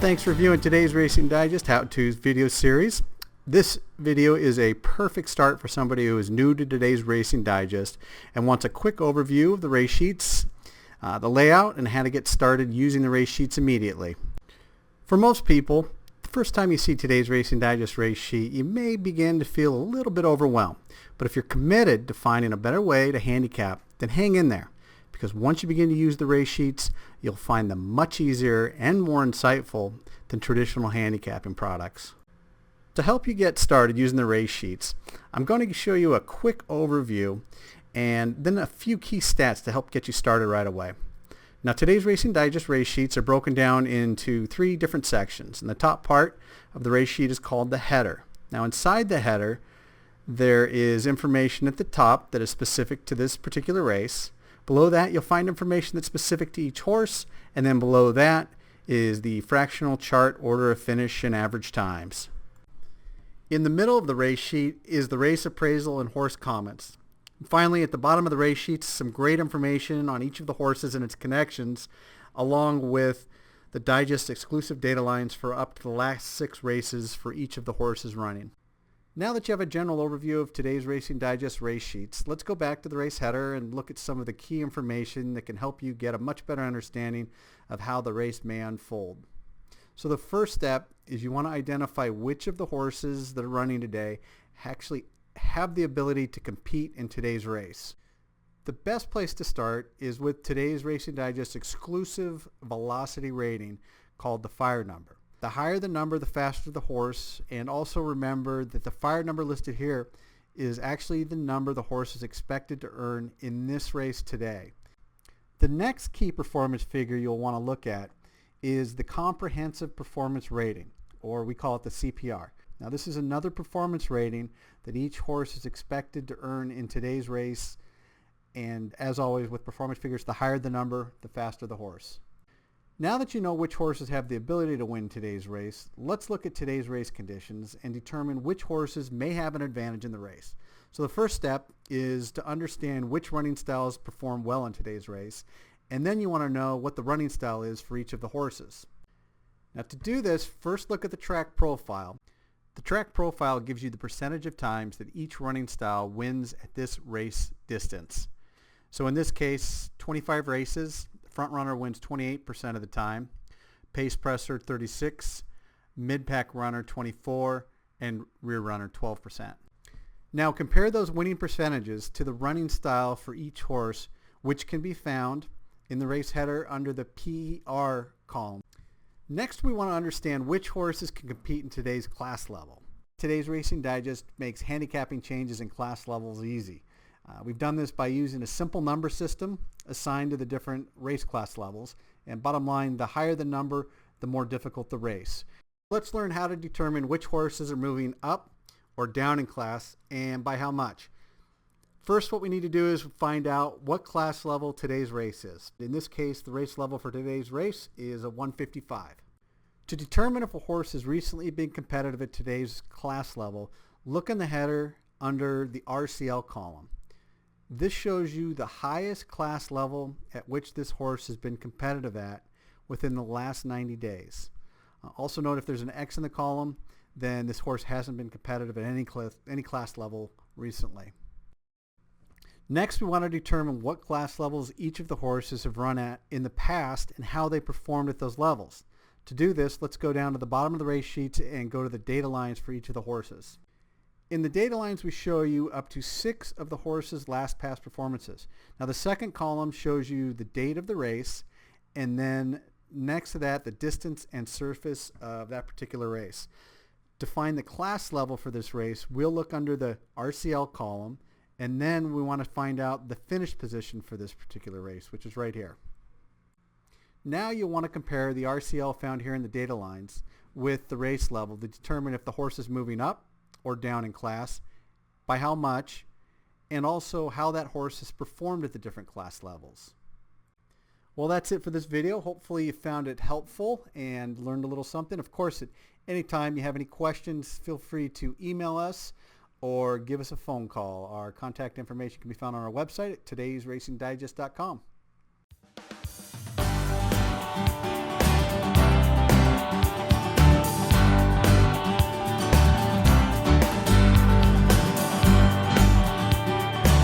Thanks for viewing today's Racing Digest How-Tos video series. This video is a perfect start for somebody who is new to today's Racing Digest and wants a quick overview of the race sheets, the layout, and how to get started using the race sheets immediately. For most people, the first time you see today's Racing Digest race sheet, you may begin to feel a little bit overwhelmed. But if you're committed to finding a better way to handicap, then hang in there. Because once you begin to use the race sheets, you'll find them much easier and more insightful than traditional handicapping products. To help you get started using the race sheets, I'm going to show you a quick overview and then a few key stats to help get you started right away. Now, today's Racing Digest race sheets are broken down into three different sections, and the top part of the race sheet is called the header. Now, inside the header, there is information at the top that is specific to this particular race. Below that, you'll find information that's specific to each horse, and then below that is the fractional chart, order of finish, and average times. In the middle of the race sheet is the race appraisal and horse comments. And finally, at the bottom of the race sheet is some great information on each of the horses and its connections, along with the digest exclusive data lines for up to the last 6 races for each of the horses running. Now that you have a general overview of today's Racing Digest race sheets, let's go back to the race header and look at some of the key information that can help you get a much better understanding of how the race may unfold. So the first step is you want to identify which of the horses that are running today actually have the ability to compete in today's race. The best place to start is with today's Racing Digest exclusive velocity rating called the fire number. The higher the number, the faster the horse, and also remember that the fire number listed here is actually the number the horse is expected to earn in this race today. The next key performance figure you'll want to look at is the comprehensive performance rating, or we call it the CPR. Now, this is another performance rating that each horse is expected to earn in today's race, and as always with performance figures, the higher the number, the faster the horse. Now that you know which horses have the ability to win today's race, let's look at today's race conditions and determine which horses may have an advantage in the race. So the first step is to understand which running styles perform well in today's race, and then you want to know what the running style is for each of the horses. Now, to do this, first look at the track profile. The track profile gives you the percentage of times that each running style wins at this race distance. So in this case, 25 races, front runner wins 28% of the time, pace presser 36%, mid-pack runner 24%, and rear runner 12%. Now compare those winning percentages to the running style for each horse, which can be found in the race header under the PR column. Next, we want to understand which horses can compete in today's class level. Today's Racing Digest makes handicapping changes in class levels easy. We've done this by using a simple number system assigned to the different race class levels, and bottom line, the higher the number, the more difficult the race. Let's learn how to determine which horses are moving up or down in class and by how much. First, what we need to do is find out what class level today's race is. In this case, the race level for today's race is a 155. To determine if a horse has recently been competitive at today's class level, look in the header under the RCL column. This shows you the highest class level at which this horse has been competitive at within the last 90 days. Also note if there's an X in the column, then this horse hasn't been competitive at any class level recently. Next, we want to determine what class levels each of the horses have run at in the past and how they performed at those levels. To do this, let's go down to the bottom of the race sheets and go to the data lines for each of the horses. In the data lines, we show you up to 6 of the horses' last past performances. Now, the second column shows you the date of the race, and then next to that, the distance and surface of that particular race. To find the class level for this race, we'll look under the RCL column, and then we want to find out the finish position for this particular race, which is right here. Now you'll want to compare the RCL found here in the data lines with the race level to determine if the horse is moving up or down in class, by how much, and also how that horse has performed at the different class levels. Well, that's it for this video. Hopefully you found it helpful and learned a little something. Of course, at any time you have any questions, feel free to email us or give us a phone call. Our contact information can be found on our website at todaysracingdigest.com.